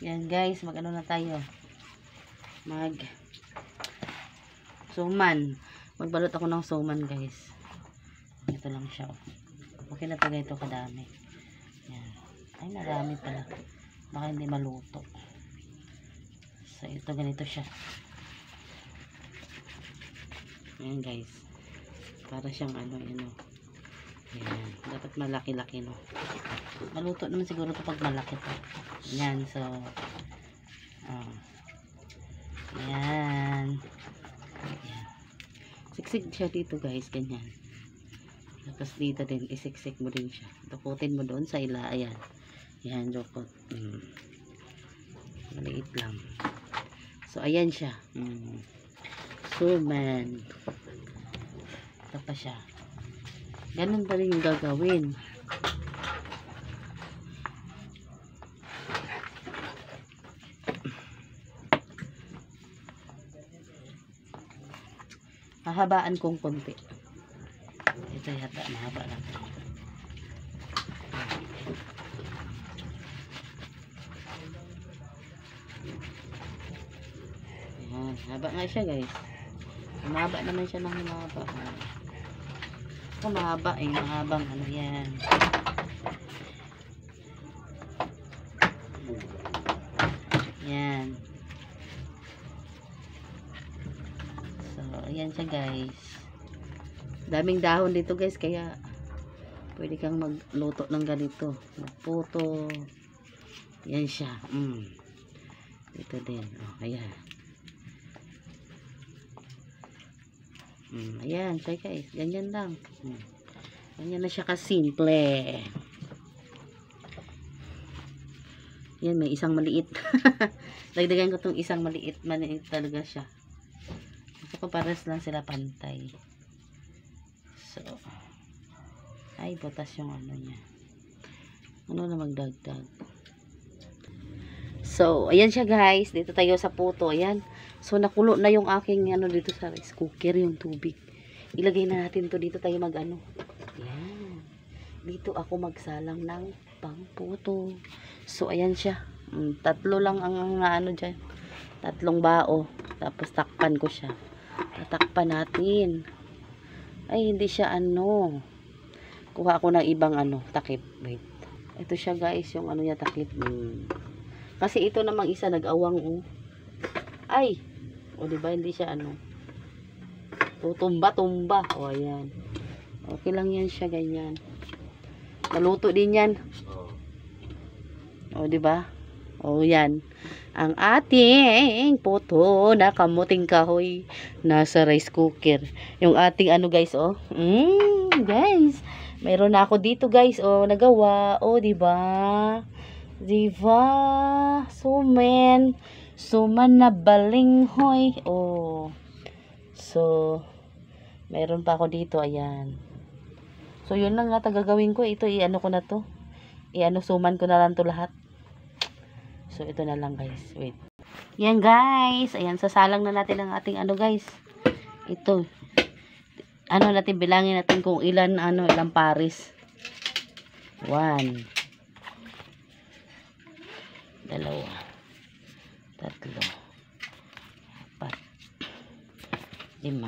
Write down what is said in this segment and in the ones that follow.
Yan guys, mag ano na tayo. Mag suman. Magbalot ako ng suman guys. Ito lang siya. Okay na pala ito kadami. Yan. Ay, marami pala. Baka hindi maluto. So, ito ganito siya. Ayan guys. Para siyang ano. Ayan. Dapat malaki-laki no. Maluto naman siguro ito pag malaki to. Ayan. So, ayan. Ayan. Siksik siya dito guys. Ganyan. Tapos dito din. Isiksik mo din siya. Dukutin mo doon sa ila. Ayan. Ayan. Dukot. Maliit lang. So, ayan siya. Suman. Ito pa siya. Ganun pa rin yung gagawin. Hahabaan kong konti. Ito yata, mahaba lang. Ayan, haba nga siya guys. Mahaba naman siya ng mahaba. Ito mahaba eh, mahabang ano yan. Yan. So, ayan siya guys. Daming dahon dito guys, kaya pwede kang magluto ng ganito. Magputo. Yan siya. Ito din. Oh, ayan. Ayan siya guys. Ganyan lang. Ganyan na siya kasimple. Yan, may isang maliit. Dagdagan ko tong isang maliit. Maliit talaga siya. Gusto ko pares lang sila pantay. So, ay, butas yung ano niya. Ano na magdagdag. So, ayan siya guys. Dito tayo sa puto. Ayan. So, nakulo na yung aking ano dito sa rice cooker, yung tubig. Ilagay na natin to dito tayo mag ano. Ayan. Dito ako magsalang ng pangputo. So, ayan siya. Tatlo lang ang ano dyan. Tatlong bao. Tapos takpan ko siya. Tatakpan natin. Ay, hindi siya ano. Kuha ako ng ibang ano, takip. Wait. Ito siya guys, yung ano niya takip. Kasi ito namang isa nag-awang ay. O diba hindi siya ano. Tutumba-tumba. O ayan. Okay lang yan siya ganyan. Naluto din yan. O diba? O yan. Ang ating puto na kamuting kahoy nasa rice cooker. Yung ating ano guys oh. Guys, meron na ako dito guys oh, nagawa. O diba? Diba? Suman na balinghoy. Oh. So, meron pa ako dito. Ayan. So, yun lang nga gagawin ko. Ito, i-ano ko na to. Suman ko na lang to lahat. So, ito na lang guys. Wait. Yan guys. Ayan, sasalang na natin ang ating ano guys. Ito. Ano natin, bilangin natin kung ilan pares. 1 2 3 4 5 6 7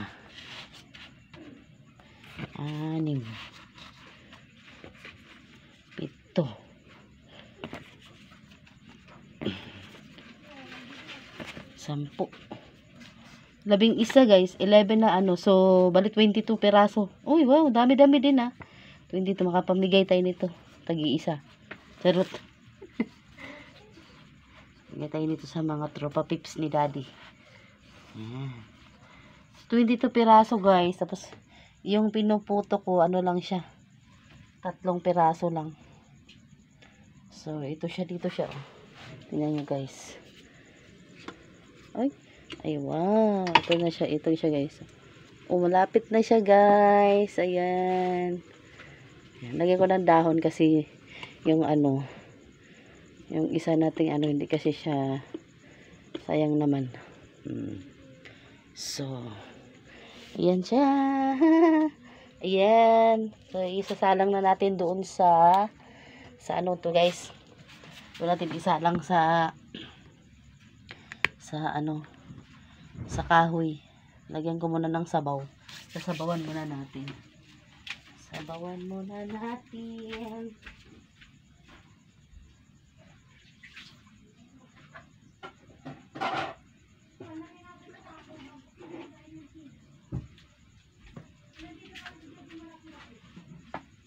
10 11 guys, 11 na ano. So, balik 22 peraso. Uy, wow, dami-dami din 22, makapamigay tayo nito. Tagi-isa. Charot. Bigay tayo nito sa mga tropa pips ni daddy. Ayan. 22 piraso guys. Tapos, yung pinuputo ko, ano lang siya. 3 piraso lang. So, ito siya, dito siya. Tingnan nyo guys. Ay, wow. Ito siya guys. Malapit na siya guys. Ayan. Ayan. Lagyan ko ng dahon kasi yung ano, yung isa nating ano, hindi kasi siya sayang naman. So, ayan siya. Ayan. So, isasalang na natin doon sa ano to guys. Doon natin isalang sa sa ano, sa kahoy. Lagyan ko muna ng sabaw. Sasabawan muna natin. Sabawan muna natin.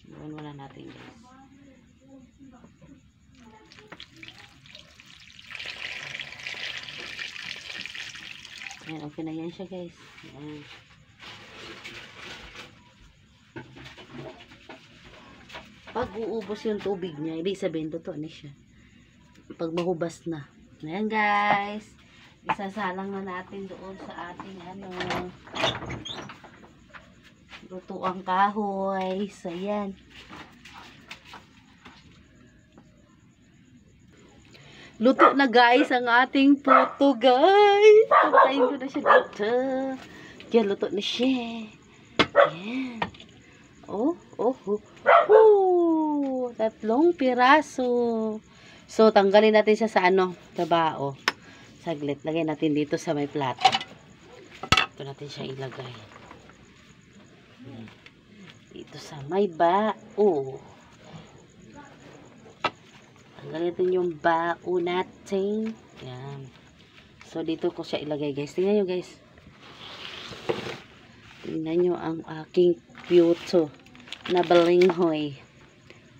Sabawan muna natin, guys. Ayan, okay na yan siya, guys. Ayan. Pag uubos yung tubig niya, ibig sabihin, totoo na siya. Pag mahubas na. Ayan, guys. Isasalang na natin doon sa ating ano, luto ang kahoy. So, ayan. Luto na, guys, ang ating puto, guys. Patayin ko na siya dito. Yan, luto na siya. Yan. Oh. 3 piraso. So, tanggalin natin siya sa ano, sa bao. Saglit, lagay natin dito sa may plato. Ito natin siya ilagay. Dito sa may bao. Tanggalin natin yung bao natin. Yan. So, dito ko siya ilagay, guys. Tingnan nyo, guys. Tingnan nyo ang aking puto na balinghoy.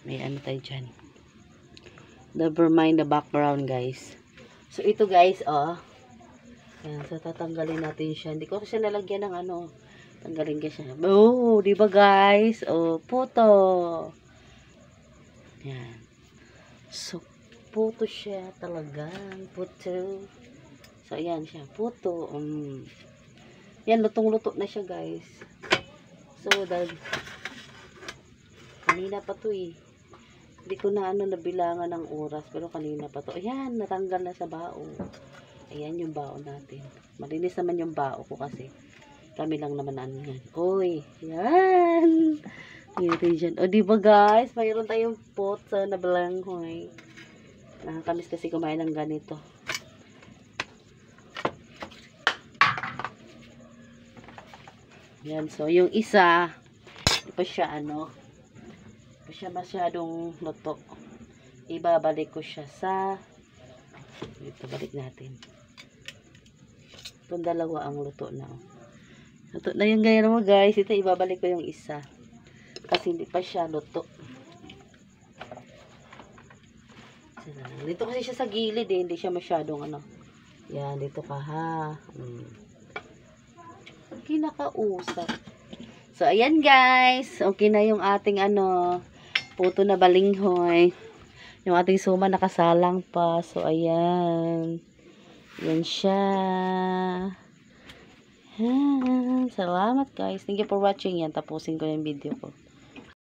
May ano tayo dyan. Never mind the background, guys. So, ito, guys, oh. Yan. So, tatanggalin natin siya. Hindi ko kasi nalagyan ng ano. Tanggalin ka siya. Oh, diba, guys? Oh, puto. Yan. So, puto siya talagang. Puto. So, ayan siya. Puto. Yan, lutong-luto na siya, guys. So, dahil kanina pa to eh. Hindi ko na ano nabilangan ng oras. Pero kanina pa to. Ayan, natanggal na sa bao. Ayan yung bao natin. Malinis naman yung bao ko kasi. Kami lang naman ano yan. Uy, yan. Ngayon dyan. O, diba, guys? Mayroon tayong puto na balanghoy. Nakakamis kasi kumain ng ganito. Yan. So, yung isa, hindi pa siya ano, hindi pa siya masyadong luto. Ibabalik ko siya sa, ito, balik natin. Itong dalawa ang luto na. Luto na yung ganyan mo, guys. Ito, ibabalik ko yung isa. Kasi hindi pa siya luto. Dito kasi siya sa gilid eh. Hindi siya masyadong ano. Yan, dito ka ha. Kinakausap. So, ayan, guys. Okay na yung ating ano, puto na balinghoy. Yung ating suma nakasalang pa. So, ayan. Yan siya. Salamat, guys. Thank you for watching yan. Tapusin ko yung video ko.